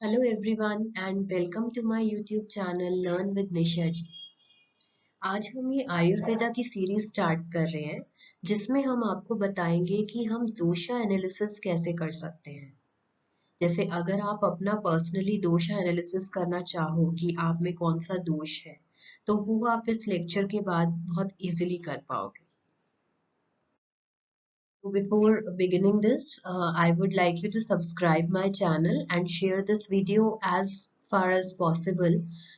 Hello everyone and welcome to my YouTube channel Learn with Nisha जी। आज हम ये आयुर्वेदा की सीरीज स्टार्ट कर रहे हैं जिसमें हम आपको बताएंगे कि हम दोषा एनालिसिस कैसे कर सकते हैं। जैसे अगर आप अपना पर्सनली दोषा एनालिसिस करना चाहो कि आप में कौन सा दोष है तो वो आप इस लेक्चर के बाद बहुत इजीली कर पाओगे। So before beginning this, I would like you to subscribe my channel and share this video as far as possible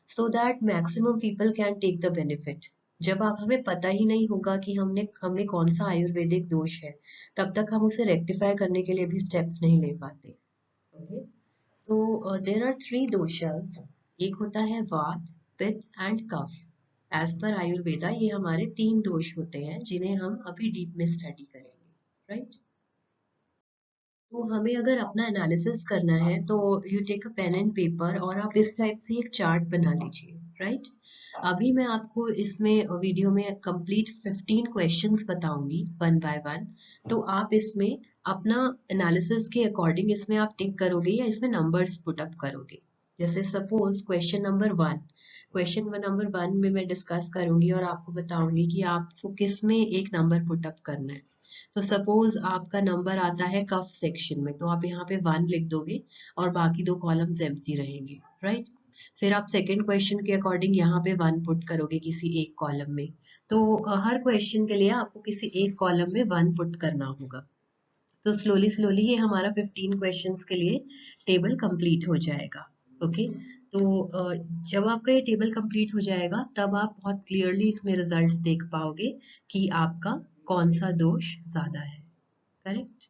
so that maximum people can take the benefit. जब आप हमें पता ही नहीं होगा कि हमें कौन सा आयुर्वेदिक दोष है, तब तक हम उसे रेक्टिफाई करने के लिए भी स्टेप्स नहीं ले पाते। Okay? So there are three doshas. एक होता है वात, पित्त and cough. As per Ayurveda ये हमारे तीन दोष होते हैं जिन्हें हम अभी डीप में स्टडी करेंगे, राइट? तो हमें अगर अपना एनालिसिस करना है तो you take a pen and paper और आप इस टाइप से एक चार्ट बना लीजिए, राइट? अभी मैं आपको इसमें वीडियो में कंप्लीट 15 क्वेश्चंस बताऊंगी वन बाय वन। तो आप इसमें अपना एनालिसिस के अकॉर्डिंग इसमें आप टिक करोगे या इसमें नंबर्स पुट अप करोगे। जैसे सपोज क्वेश्चन नंबर वन में मैं डिस्कस करूंगी और आपको बताऊंगी कि आपको किस में एक नंबर पुट अप करना है। तो सपोज आपका नंबर आता है कफ सेक्शन में, तो आप यहाँ पे 1 लिख दोगे और बाकी दो कॉलम्स एम्प्टी रहेंगे, राइट? फिर आप सेकंड क्वेश्चन के अकॉर्डिंग यहाँ पे 1 पुट करोगे किसी एक कॉलम में। तो हर क्वेश्चन के लिए आपको किसी एक कॉलम में 1 पुट करना होगा। तो स्लोली स्लोली ये हमारा 15 क्वेश्चंस के लिए टेबल कंप्लीट हो जाएगा। ओके, तो जब आपका ये टेबल कंप्लीट हो जाएगा तब आप बहुत क्लियरली इसमें रिजल्ट्स देख पाओगे कि आपका कौन सा दोष ज्यादा है। Correct?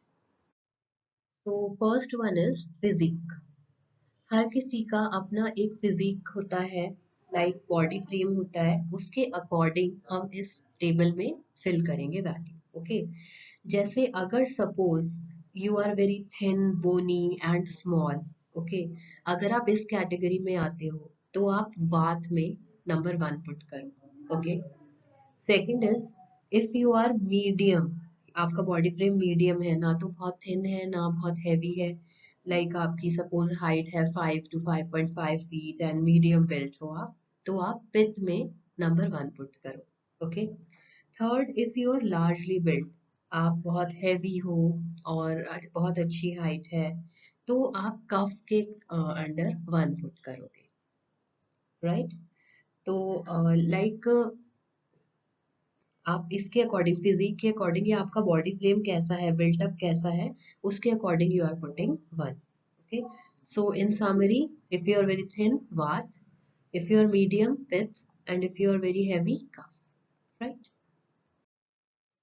So first one is physique. हर किसी का अपना एक फिजिक होता है, लाइक बॉडी फ्रेम होता है, उसके अकॉर्डिंग हम इस टेबल में फिल करेंगे वैल्यू। ओके, जैसे अगर suppose you are very thin bony and small, okay, अगर आप इस कैटेगरी में आते हो तो आप वात में नंबर 1 पुट करो। Okay, second is if you are medium, आपका बॉडी फ्रेम मीडियम है, ना तो बहुत थिन है ना बहुत हैवी है, लाइक आपकी सपोज हाइट है 5 to 5.5 feet and medium built हो आप, तो आप पित्त में नंबर 1 पुट करो। Okay, third if you are largely built, आप बहुत हैवी हो और बहुत अच्छी हाइट है, तो आप कफ के अंडर 1 पुट करोगे, राइट? तो लाइक आप इसके अकॉर्डिंग फिजिक के अकॉर्डिंग या आपका बॉडी फ्रेम कैसा है, बिल्टअप कैसा है, उसके according you are putting 1। Okay, so in summary, if you are very thin vata, if you are medium pitta and if you are very heavy kapha, right?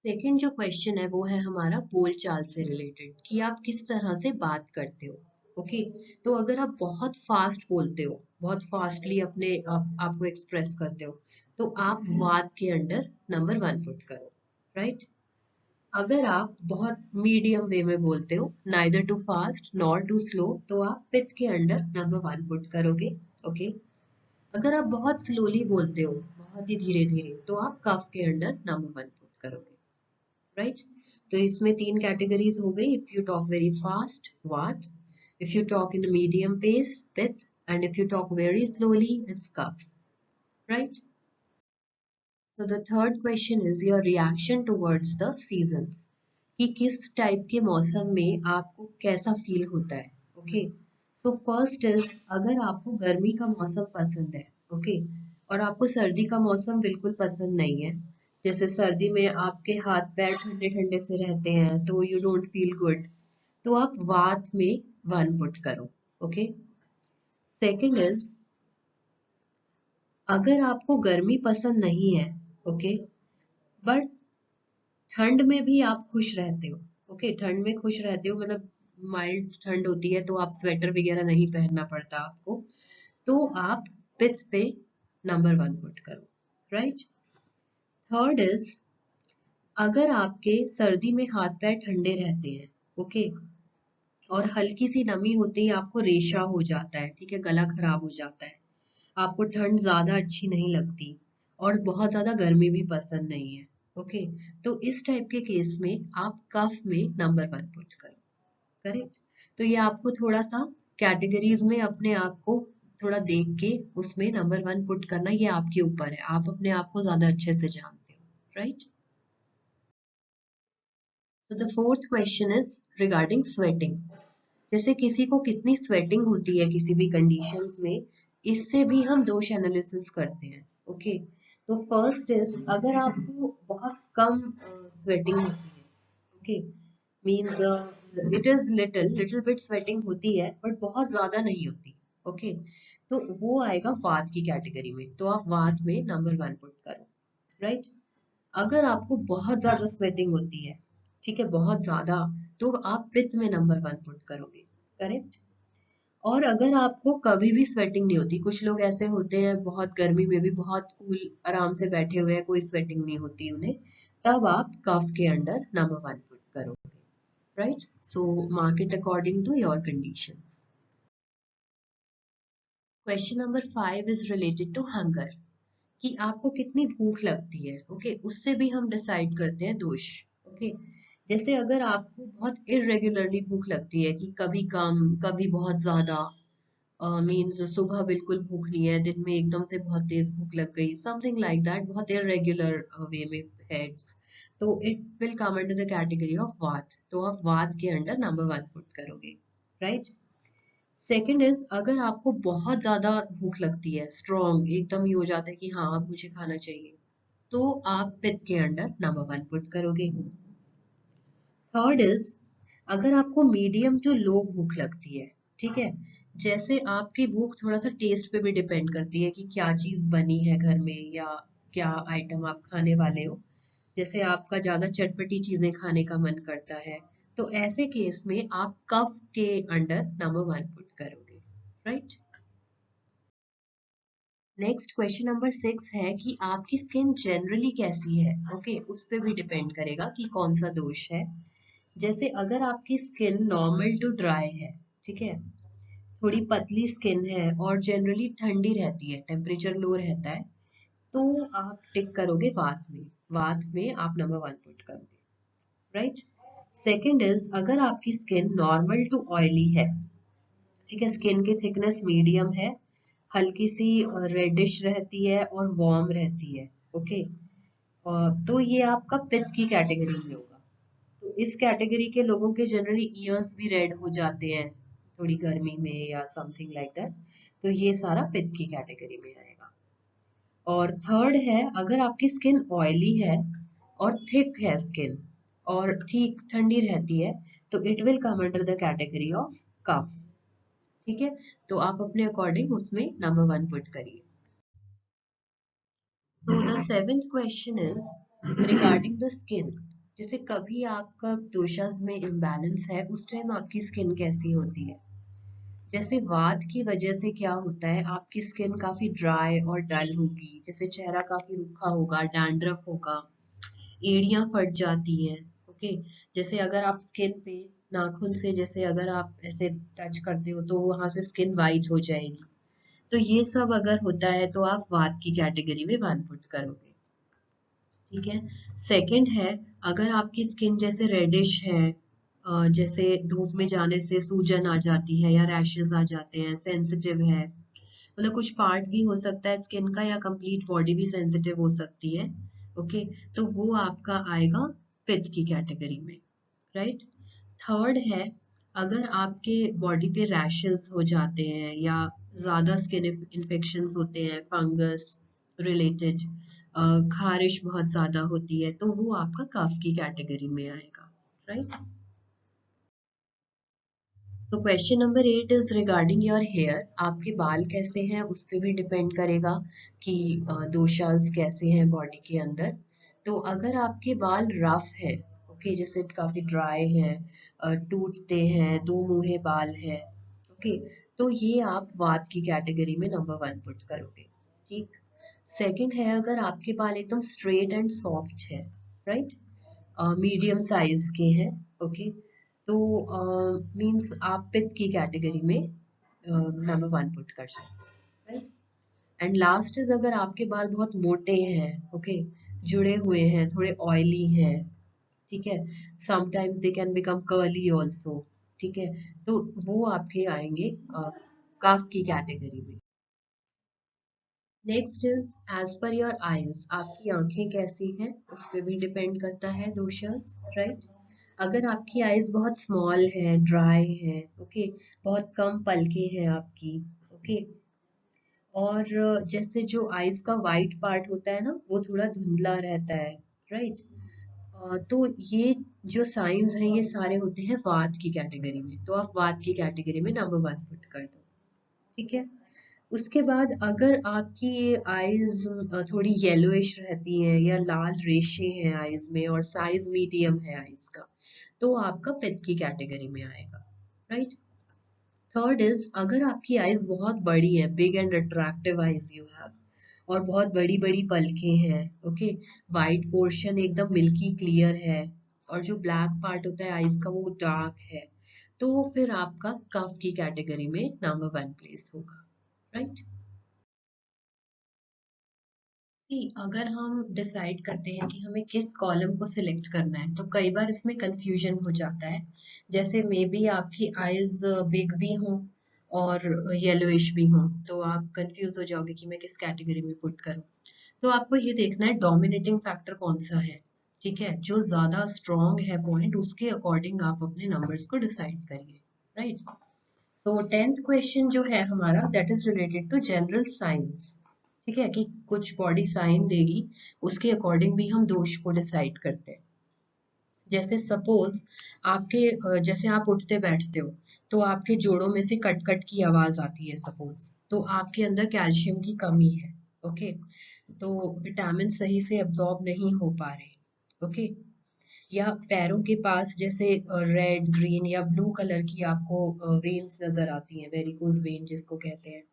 Second जो question है वो है हमारा बोलचाल से रिलेटेड, कि आप किस तरह से बात करते हो। ओके, तो अगर आप बहुत फास्ट बोलते हो, बहुत फास्टली आपको एक्सप्रेस करते हो, तो आप वात के अंडर नंबर 1 पुट करो, राइट? अगर आप बहुत मीडियम वे में बोलते हो, neither too fast nor too slow, तो आप पित्त के अंडर नंबर 1 पुट करोगे। ओके, अगर आप बहुत स्लोली बोलते हो, बहुत ही धीरे धीरे, तो आप कफ के अंडर नंबर 1 पुट करोगे, राइट? तो इसमें तीन कैटेगरीज हो गई। If you talk very fast vata, if you talk in medium pace pitta, and if you talk very slowly it's kapha, right? So the third question is your reaction towards the seasons, कि किस type के मौसम में आपको कैसा feel होता है। Okay, so first is अगर आपको गर्मी का मौसम पसंद है, ओके, और आपको सर्दी का मौसम बिल्कुल पसंद नहीं है, जैसे सर्दी में आपके हाथ पैर ठंडे ठंडे से रहते हैं तो यू डोंट फील गुड, तो आप वात में 1 पुट करो। ओके, सेकंड इज अगर आपको गर्मी पसंद नहीं है, ओके, बट ठंड में भी आप खुश रहते हो, ओके, ठंड में खुश रहते हो मतलब माइल्ड ठंड होती है तो आप स्वेटर वगैरह नहीं पहनना पड़ता आपको, तो आप पित्त पे नंबर 1 पुट करो, राइट? थर्ड इज अगर आपके सर्दी में हाथ पैर ठंडे रहते हैं, ओके, और हल्की सी नमी होते ही आपको रेशा हो जाता है, ठीक है, गला खराब हो जाता है, आपको ठंड ज्यादा अच्छी नहीं लगती और बहुत ज्यादा गर्मी भी पसंद नहीं है, ओके, तो इस टाइप के केस में आप कफ में नंबर 1 पुट करो। करेक्ट? तो ये आपको थोड़ा सा कैटेगरीज में अपने आप को थोड़ा देख के उसमें नंबर 1 पुट करना, ये आपके ऊपर है, आप अपने आप को ज्यादा अच्छे से जानते हो, right. So the fourth question is regarding sweating. जैसे किसी को कितनी स्वेटिंग होती है किसी भी कंडीशंस में, इससे भी हम दोष एनालिसिस करते हैं। ओके, तो फर्स्ट इज अगर आपको बहुत कम स्वेटिंग होती है, okay, means it is little little bit sweating होती है बट बहुत ज्यादा नहीं होती, ओके, तो वो आएगा वात की कैटेगरी में, तो आप वात में नंबर 1 पुट करो, राइट। अगर आपको बहुत ज्यादा स्वेटिंग होती है, ठीक है, बहुत ज्यादा, तो आप पित्त में नंबर 1 पुट करोगे, करेक्ट। और अगर आपको कभी भी स्वेटिंग नहीं होती, कुछ लोग ऐसे होते हैं बहुत गर्मी में भी बहुत कूल आराम से बैठे हुए हैं, कोई स्वेटिंग नहीं होती उन्हें, तब आप कफ के अंडर नंबर 1 पुट करोगे, right. So mark it according to your conditions. Question number 5 is related to hunger, कि आपको कितनी भूख लगती है, ओके, उससे भी हम डिसाइड करते हैं दोष, ओके। जैसे अगर आपको बहुत इरेगुलरली भूख लगती है, कि कभी कम कभी बहुत ज्यादा, मीन्स सुबह बिल्कुल भूख नहीं है, दिन में एकदम से बहुत तेज भूख लग गई, समथिंग लाइक दैट, बहुत इरेगुलर वे में है, तो it will come under the category of वात, तो आप वात के अंडर नंबर 1 पुट करोगे, राइट। सेकंड इज अगर आपको बहुत ज्यादा भूख लगती है, स्ट्रॉन्ग एकदम ही हो जाता है कि हाँ अब मुझे खाना चाहिए, तो आप पित्त के अंडर नंबर 1 पुट करोगे। थर्ड इज अगर आपको मीडियम टू लो भूख लगती है, ठीक है, जैसे आपकी भूख थोड़ा सा टेस्ट पे भी डिपेंड करती है कि क्या चीज बनी है घर में या क्या आइटम आप खाने वाले हो, जैसे आपका ज्यादा चटपटी चीजें खाने का मन करता है, तो ऐसे केस में आप कफ के अंडर नंबर 1 पुट करोगे, राइट। नेक्स्ट क्वेश्चन नंबर 6 है कि आपकी स्किन जनरली कैसी है, ओके, उस पे भी डिपेंड करेगा कि कौन सा दोष है। जैसे अगर आपकी स्किन नॉर्मल टू ड्राई है, ठीक है, थोड़ी पतली स्किन है और जनरली ठंडी रहती है, टेम्परेचर लो रहता है, तो आप टिक करोगे वात में, वात में आप नंबर 1 पुट करोगे, राइट। सेकंड इज अगर आपकी स्किन नॉर्मल टू ऑयली है, ठीक है, स्किन की थिकनेस मीडियम है, हल्की सी रेडिश रहती है और वार्म रहती है, ओके, तो ये आपका पित्त की कैटेगरी में होगा। तो इस कैटेगरी के लोगों के जनरली ईयर्स भी रेड हो जाते हैं थोड़ी गर्मी में या समथिंग लाइक दैट, तो ये सारा पित्त की कैटेगरी में आएगा। और थर्ड है अगर आपकी स्किन ऑयली है और थिक है स्किन और ठीक ठंडी रहती है, तो it will come under the category of kapha, ठीक है, तो आप अपने अकॉर्डिंग उसमें नंबर 1 पुट करिए। So the seventh question is regarding the skin. जैसे कभी आपका दोषास में इम्बैलेंस है, उस टाइम आपकी स्किन कैसी होती है। जैसे वात की वजह से क्या होता है, आपकी स्किन काफी ड्राई और डल होगी, जैसे चेहरा काफी रूखा होगा, डैंड्रफ होगा, एड़ियां फट जाती हैं, ओके, जैसे अगर आप स्किन पे नाखून से जैसे अगर आप ऐसे टच करते हो तो वहां से स्किन वाइट हो जाएगी, तो ये सब अगर होता है तो आप वात की कैटेगरी में 1 पुट करोगे, ठीक है। सेकंड है अगर आपकी स्किन जैसे रेडिश है, जैसे धूप में जाने से सूजन आ जाती है या रैशेस आ जाते हैं, सेंसिटिव है, मतलब कुछ पार्ट भी हो सकता है स्किन का या कंप्लीट बॉडी भी सेंसिटिव हो सकती है, ओके, तो वो आपका आएगा पित्त की कैटेगरी में, राइट। थर्ड है अगर आपके बॉडी पे रैशेस हो जाते हैं या ज्यादा स्किन इन्फेक्शंस होते हैं फंगस रिलेटेड, खारिश बहुत ज्यादा होती है, तो वो आपका कफ की कैटेगरी में आएगा, right. So question number 8 is regarding your hair, आपके बाल कैसे हैं उस पे भी डिपेंड करेगा कि दोषास कैसे हैं बॉडी के अंदर। तो अगर आपके बाल रफ है, ओके, जैसे काफी ड्राई है, टूटते हैं, दो मुंहे बाल है, ओके, तो ये आप वात की कैटेगरी में नंबर 1 पुट करोगे, ठीक। सेकंड है अगर आपके बाल एकदम स्ट्रेट एंड सॉफ्ट है, राइट, मीडियम साइज के हैं, ओके, तो मींस आप पित्त की कैटेगरी में नंबर 1 पुट कर सकते हैं। एंड लास्ट इज अगर आपके बाल बहुत मोटे हैं, ओके, जुड़े हुए हैं, थोड़े ऑयली हैं, ठीक है, sometimes they can become curly also, ठीक है, तो वो आपके आएंगे कफ की कैटेगरी में। Next is as per your eyes, आपकी आंखें कैसी हैं उस पर भी डिपेंड करता है दोषस, राइट। अगर आपकी आईज बहुत स्मॉल है, ड्राई है, ओके, बहुत कम पलके हैं आपकी, ओके, और जैसे जो आईज का वाइट पार्ट होता है ना वो थोड़ा धुंधला रहता है, राइट। तो ये जो साइंस हैं ये सारे होते हैं वात की कैटेगरी में, तो आप वात की कैटेगरी में नंबर 1 पुट कर दो, ठीक है। उसके बाद अगर आपकी ये आईज थोड़ी येलोइश रहती हैं या लाल रेशे हैं आईज में और साइज मीडियम है आईज का, तो आपका पित्त की कैटेगरी में आएगा, राइट। थर्ड इज अगर आपकी आईज बहुत बड़ी है, big and attractive eyes you have, और बहुत बड़ी बड़ी पलकें हैं, ओके, वाइट पोर्शन एकदम मिल्की क्लियर है, और जो ब्लैक पार्ट होता है आईज का वो डार्क है, तो फिर आपका कफ की कैटेगरी में नंबर 1 प्लेस होगा, राइट। अगर हम डिसाइड करते हैं कि हमें किस कॉलम को सिलेक्ट करना है तो कई बार इसमें कंफ्यूजन हो जाता है। जैसे मे बी आपकी आईज बिग भी हों और येलोइश भी हों, तो आप कंफ्यूज हो जाओगे कि मैं किस कैटेगरी में पुट करूं। तो आपको ये देखना है डोमिनेटिंग फैक्टर कौन सा है, ठीक है, जो ज्यादा स्ट्रॉन्ग है पॉइंट उसके अकॉर्डिंग आप अपने नंबर्स को डिसाइड करिए, राइट। तो 10th क्वेश्चन जो है हमारा that is related to general science, ठीक है, कि कुछ बॉडी साइन देगी उसके अकॉर्डिंग भी हम दोष को डिसाइड करते हैं। जैसे सपोज आपके जैसे आप उठते बैठते हो तो आपके जोड़ों में से कट कट की आवाज आती है सपोज, तो आपके अंदर कैल्शियम की कमी है, ओके, तो विटामिन सही से अब्सॉर्ब नहीं हो पा रहे, ओके। या पैरों के पास जैसे रेड ग्रीन या ब्लू कलर की आपको वेन्स नजर आती हैं, वेरिकोज वेन जिसको कहते हैं,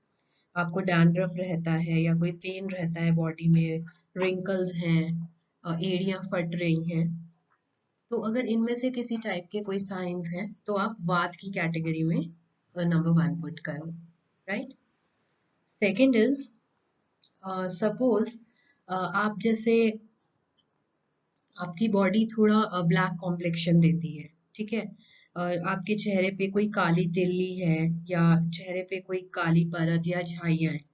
आपको डैंड्रफ रहता है या कोई पेन रहता है बॉडी में, रिंकल्स हैं, एड़ियां फट रही हैं, तो अगर इनमें से किसी टाइप के कोई साइंस हैं तो आप वात की कैटेगरी में नंबर 1 पुट करो, राइट। सेकंड इज सपोज आप जैसे आपकी बॉडी थोड़ा ब्लैक कॉम्प्लेक्शन देती है, ठीक है, आपके चेहरे पे कोई काली तिल्ली है या चेहरे पे कोई काली परत या झाइयाँ हैं,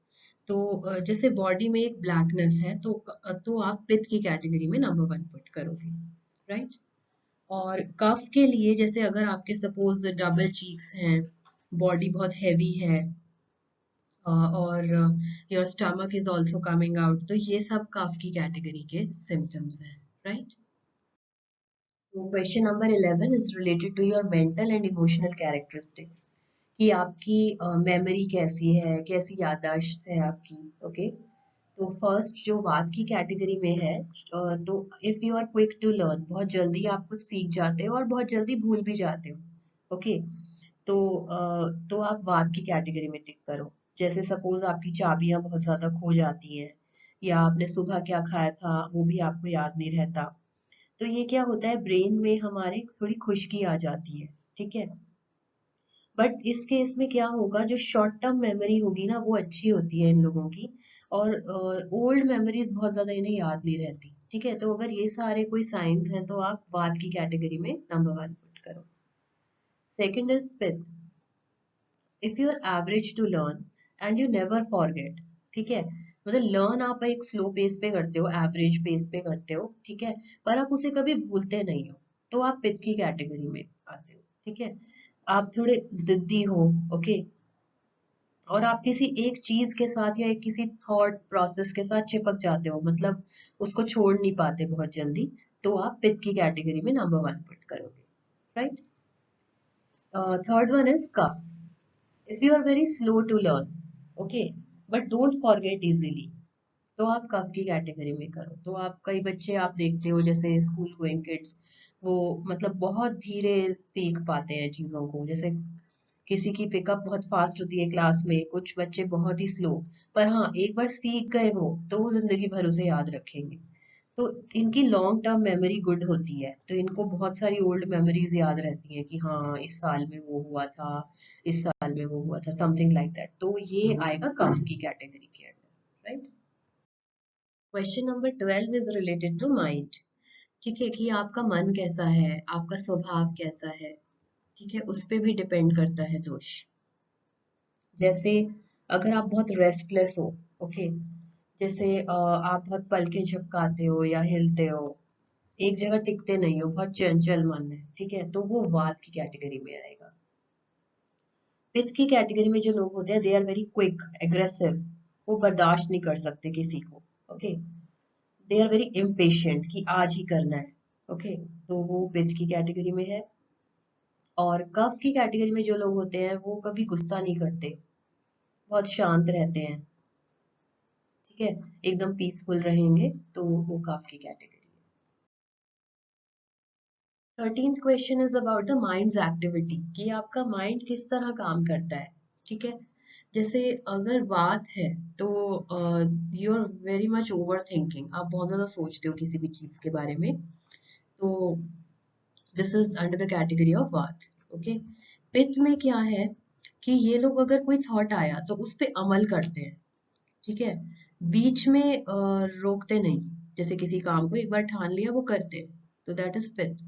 तो जैसे बॉडी में एक ब्लैकनेस है तो आप पित्त की कैटेगरी में नंबर 1 पुट करोगे, राइट। और कफ के लिए जैसे अगर आपके सपोज डबल चीक्स हैं, बॉडी बहुत हैवी है, और your stomach is also coming out, तो ये सब कफ की कैटेगरी के सिम्टम्स हैं, right. So question number 11 is related to your mental and emotional characteristics, कि आपकी मेमोरी कैसी है, कैसी याददाश्त है आपकी, ओके। तो फर्स्ट जो वात की कैटेगरी में है, तो if you are quick to learn, बहुत जल्दी आप कुछ सीख जाते हो और बहुत जल्दी भूल भी जाते हो, ओके, तो आप वात की कैटेगरी में टिक करो। जैसे सपोज आपकी चाबियां बहुत ज्यादा खो जाती हैं, या आपने सुबह क्या खाया था वो भी आपको याद नहीं रहता, तो ये क्या होता है ब्रेन में हमारे थोड़ी खुश्की आ जाती है, ठीक है। बट इस केस में क्या होगा, जो शॉर्ट टर्म मेमोरी होगी ना वो अच्छी होती है इन लोगों की, और ओल्ड मेमोरीज बहुत ज्यादा इन्हें याद नहीं रहती, ठीक है। तो अगर ये सारे कोई साइंस हैं तो आप वात की कैटेगरी में नंबर 1 पुट करो। Second is pitta, if you are average to learn and you never forget, ठीक है, मतलब लर्न आप एक स्लो पेस पे करते हो, एवरेज पेस पे करते हो, ठीक है, पर आप उसे कभी भूलते नहीं हो, तो आप पिथ की कैटेगरी में आते हो, ठीक है। आप थोड़े जिद्दी हो, ओके, और आप किसी एक चीज के साथ या एक किसी थॉट प्रोसेस के साथ चिपक जाते हो, मतलब उसको छोड़ नहीं पाते बहुत जल्दी, तो आप पिथ की कैटेगरी में नंबर 1 पुट करोगे, right. Third one is kapha, if you are very slow to learn, okay, but don't forget easily, तो आप कफ की कैटेगरी में करो। तो आप कई बच्चे आप देखते हो जैसे स्कूल गोइंग किड्स, वो मतलब बहुत धीरे सीख पाते हैं चीजों को, जैसे किसी की पिकअप बहुत फास्ट होती है क्लास में, कुछ बच्चे बहुत ही स्लो, पर हाँ एक बार सीख गए वो तो वो जिंदगी भर उसे याद रखेंगे। तो इनकी लॉन्ग टर्म मेमोरी गुड होती है, तो इनको बहुत सारी ओल्ड मेमोरीज याद रहती हैं कि हाँ इस साल में वो हुआ था, इस साल में वो हुआ था, समथिंग लाइक दैट, तो ये आएगा कफ की कैटेगरी के अंदर, right. Question number 12 is related to mind, ठीक है, कि आपका मन कैसा है, आपका स्वभाव कैसा है, ठीक है, उस पे भी डिपेंड करता है दोष। जैसे अगर आप बहुत रेस्टलेस हो, ओके, जैसे आप बहुत पलके झपकाते हो या हिलते हो, एक जगह टिकते नहीं हो, बहुत चंचल मन है, ठीक है, तो वो वात की कैटेगरी में आएगा। पित्त की कैटेगरी में जो लोग होते हैं, they are very quick, aggressive, वो बर्दाश्त नहीं कर सकते किसी को, okay, they are very impatient कि आज ही करना है, ओके, तो वो पित्त की कैटेगरी में है। और कफ की कैटेगरी में जो लोग होते हैं वो कभी गुस्सा नहीं करते, बहुत शांत रहते हैं, ठीक है, एकदम पीसफुल रहेंगे, तो वो कफ की कैटेगरी है। 13th question is about the minds activity, कि आपका माइंड किस तरह काम करता है, ठीक है। जैसे अगर बात है तो you are very much over thinking, आप बहुत ज्यादा सोचते हो किसी भी चीज के बारे में, तो this is under the category of बात, ओके। पित्त में क्या है कि ये लोग अगर कोई थॉट आया तो उस पे अमल करते हैं, ठीक है, बीच में रोकते नहीं, जैसे किसी काम को एक बार ठान लिया वो करते हैं, तो दैट इज पित्त।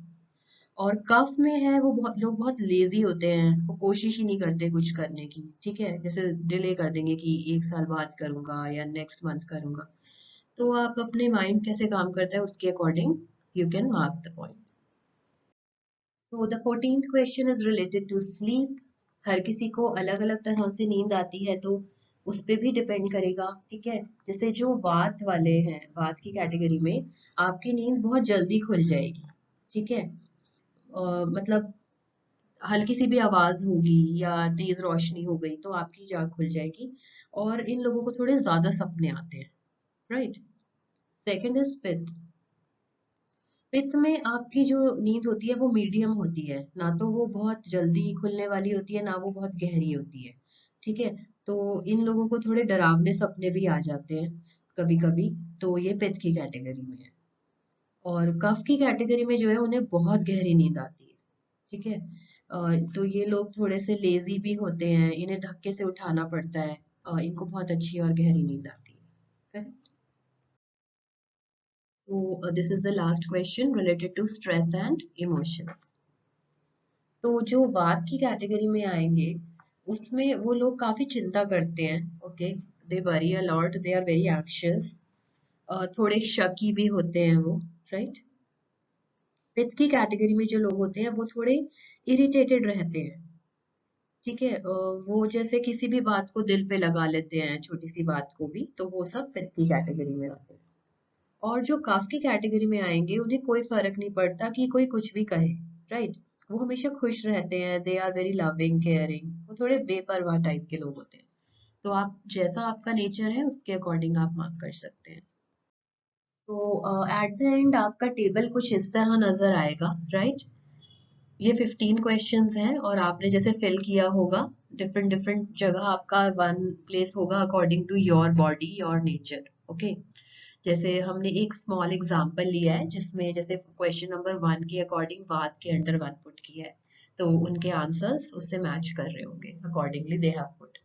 और कफ में है वो बहुत लोग बहुत लेजी होते हैं, वो कोशिश ही नहीं करते कुछ करने की, ठीक है, जैसे डिले कर देंगे कि एक साल बाद करूंगा या नेक्स्ट मंथ करूंगा। तो आप अपने माइंड कैसे काम करता है उसके according you can mark the point. So the 14th question is related to sleep. हर किसी को अलग अलग तरह से नींद आती है, तो उस पे भी डिपेंड करेगा, ठीक है। जैसे जो वात वाले हैं, वात की कैटेगरी में आपकी नींद बहुत जल्दी खुल जाएगी, ठीक है, मतलब हल्की सी भी आवाज होगी या तेज रोशनी हो गई तो आपकी जाग खुल जाएगी, और इन लोगों को थोड़े ज्यादा सपने आते हैं, राइट। सेकंड इज पित्त। पित्त में आपकी जो नींद होती है वो मीडियम होती है, ना तो वो बहुत जल्दी खुलने वाली होती है, ना वो बहुत गहरी होती है, ठीक है। तो इन लोगों को थोड़े डरावने सपने भी आ जाते हैं कभी कभी, तो ये पित्त की कैटेगरी में है। और कफ की कैटेगरी में जो है उन्हें बहुत गहरी नींद आती है, ठीक है। तो ये लोग थोड़े से लेजी भी होते हैं, इन्हें धक्के से उठाना पड़ता है, इनको बहुत अच्छी और गहरी नींद आती है। So this is the last question related to stress and emotions. तो जो वात की कैटेगरी में आएंगे उसमें वो लोग काफी चिंता करते हैं, okay, they worry a lot, they are very anxious, थोड़े शकी भी होते हैं वो, राइट। पित्त की कैटेगरी में जो लोग होते हैं वो थोड़े इरिटेटेड रहते हैं, ठीक है, वो जैसे किसी भी बात को दिल पे लगा लेते हैं, छोटी सी बात को भी, तो वो सब पित्त की कैटेगरी में आते हैं। और जो कफ की कैटेगरी में आएंगे उन्हें कोई फर्क नहीं पड़ता कि कोई कुछ भी कहे, राइट, वो हमेशा खुश रहते हैं, they are very loving caring, वो थोड़े बेपरवाह टाइप के लोग होते हैं। तो आप जैसा आपका नेचर है उसके अकॉर्डिंग आप मार्क कर सकते हैं। सो एट द एंड आपका टेबल कुछ इस तरह नजर आएगा, राइट। ये 15 क्वेश्चंस हैं और आपने जैसे फिल किया होगा, डिफरेंट डिफरेंट जगह आपका वन प्लेस होगा according to your body your nature, okay. जैसे हमने एक स्मॉल एग्जांपल लिया है जिसमें जैसे क्वेश्चन नंबर 1 के अकॉर्डिंग वात के अंडर 1 पुट किया है, तो उनके आंसर्स उससे मैच कर रहे होंगे, अकॉर्डिंगली दे हैव पुट।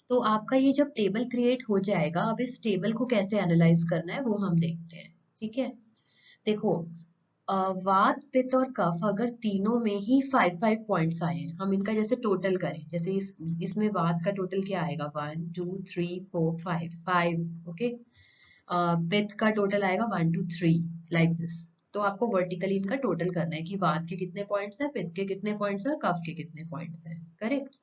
तो आपका ये जब टेबल क्रिएट हो जाएगा, अब इस टेबल को कैसे एनालाइज करना है वो हम देखते हैं, ठीक है। देखो, वात पित्त और कफ अगर तीनों में ही 5-5 पॉइंट्स आए हैं, हम इनका जैसे टोटल करें, जैसे इसमें वात का टोटल क्या आएगा, 1 2 3 4 5 5, ओके। पित्त का टोटल आएगा 1 2 3, लाइक दिस। तो आपको वर्टिकली इनका टोटल करना है कि वात के कितने पॉइंट्स हैं, पित्त के कितने पॉइंट्स हैं और कफ के कितने पॉइंट्स हैं, करेक्ट।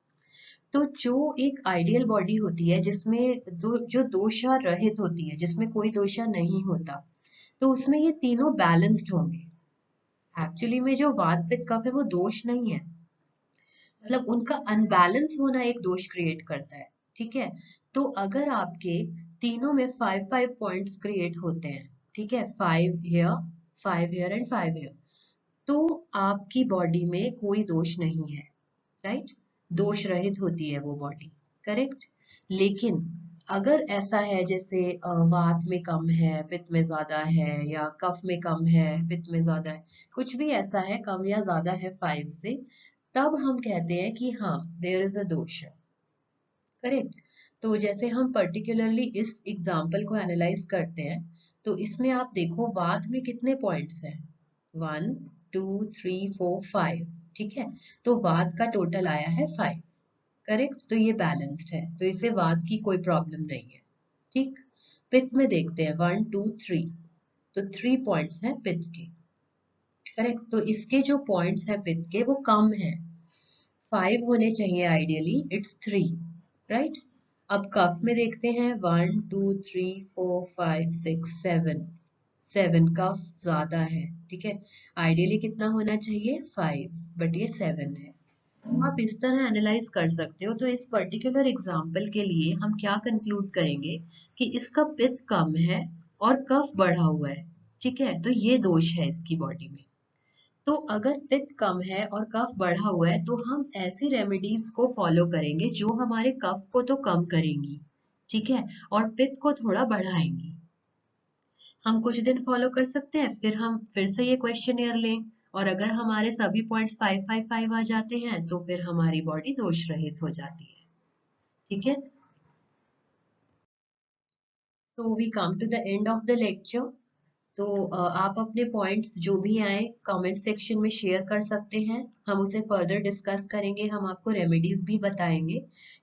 तो जो एक आइडियल बॉडी होती है जिसमें जो दोषा रहित होती है, जिसमें कोई दोषा नहीं होता, तो उसमें ये तीनों बैलेंस्ड होंगे। एक्चुअली में जो वात पित्त कफ है वो दोष नहीं है, मतलब उनका अनबैलेंस होना एक दोष क्रिएट करता है, ठीक है। तो अगर आपके तीनों में 5-5 पॉइंट्स क्रिएट होते हैं, ठीक है, 5 हियर एंड 5 हियर, तो आपकी बॉडी में कोई दोष नहीं है, राइट, दोष रहित होती है वो बॉडी, करेक्ट। लेकिन अगर ऐसा है जैसे वात में कम है पित्त में ज्यादा है, या कफ में कम है पित्त में ज्यादा है, कुछ भी ऐसा है कम या ज्यादा है 5 से, तब हम कहते हैं कि हाँ देयर इज अ दोष, करेक्ट। तो जैसे हम पर्टिकुलरली इस एग्जाम्पल को एनालाइज करते हैं, तो इसमें आप देखो वात में कितने पॉइंट्स हैं, 1 2 3 4 5, ठीक है। तो वात का टोटल आया है 5, करेक्ट। तो ये बैलेंस्ड है, तो इसे वात की कोई प्रॉब्लम नहीं है। ठीक। पित्त में देखते हैं 1 2 3, तो 3 पॉइंट्स हैं पित्त के, करेक्ट। तो इसके जो पॉइंट्स हैं पित्त के वो कम है, 5 होने चाहिए आइडियली, इट्स 3, राइट। अब कफ में देखते हैं 1 2 3 4 5 6 7, 7 कफ ज्यादा है, ठीक है। आइडियली कितना होना चाहिए 5, बट ये 7 है। तो आप इस तरह एनालाइज कर सकते हो। तो इस पर्टिकुलर एग्जाम्पल के लिए हम क्या कंक्लूड करेंगे कि इसका पित्त कम है और कफ बढ़ा हुआ है, ठीक है। तो ये दोष है इसकी बॉडी में। तो अगर पित्त कम है और कफ बढ़ा हुआ है तो हम ऐसी रेमेडीज को फॉलो करेंगे जो हमारे कफ को तो कम करेंगी, ठीक है, और पित्त को थोड़ा बढ़ाएंगी। हम कुछ दिन फॉलो कर सकते हैं, फिर हम फिर से ये क्वेश्चनियर लें, और अगर हमारे सभी पॉइंट्स 5 5 5 आ जाते हैं तो फिर हमारी बॉडी दोष रहित हो जाती है, ठीक है। So we come to the end of the lecture. तो आप अपने पॉइंट्स जो भी आए कमेंट सेक्शन में शेयर कर सकते हैं, हम उसे फर्दर डिस्कस करेंगे। हम आपको रेमेडीज भी बताएंगे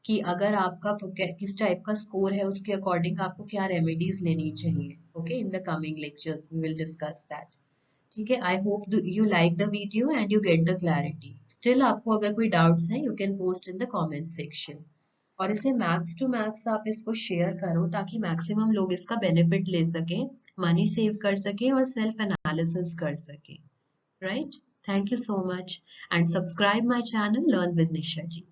कि अगर आपका किस टाइप का स्कोर है उसके अकॉर्डिंग आपको क्या रेमेडीज लेनी चाहिए। Okay, in the coming lectures we will discuss that. ठीक है। I hope you like the video and you get the clarity. Still आपको अगर कोई डाउट्स है you can post in the comment section. और इसे मैक्स टू मैक्स आप इसको शेयर करो ताकि मैक्सिमम लोग इसका बेनिफिट ले सकें, मनी सेव कर सकें और सेल्फ एनालिसिस कर सकें, right. Thank you so much and subscribe my channel learn with Nisha ji.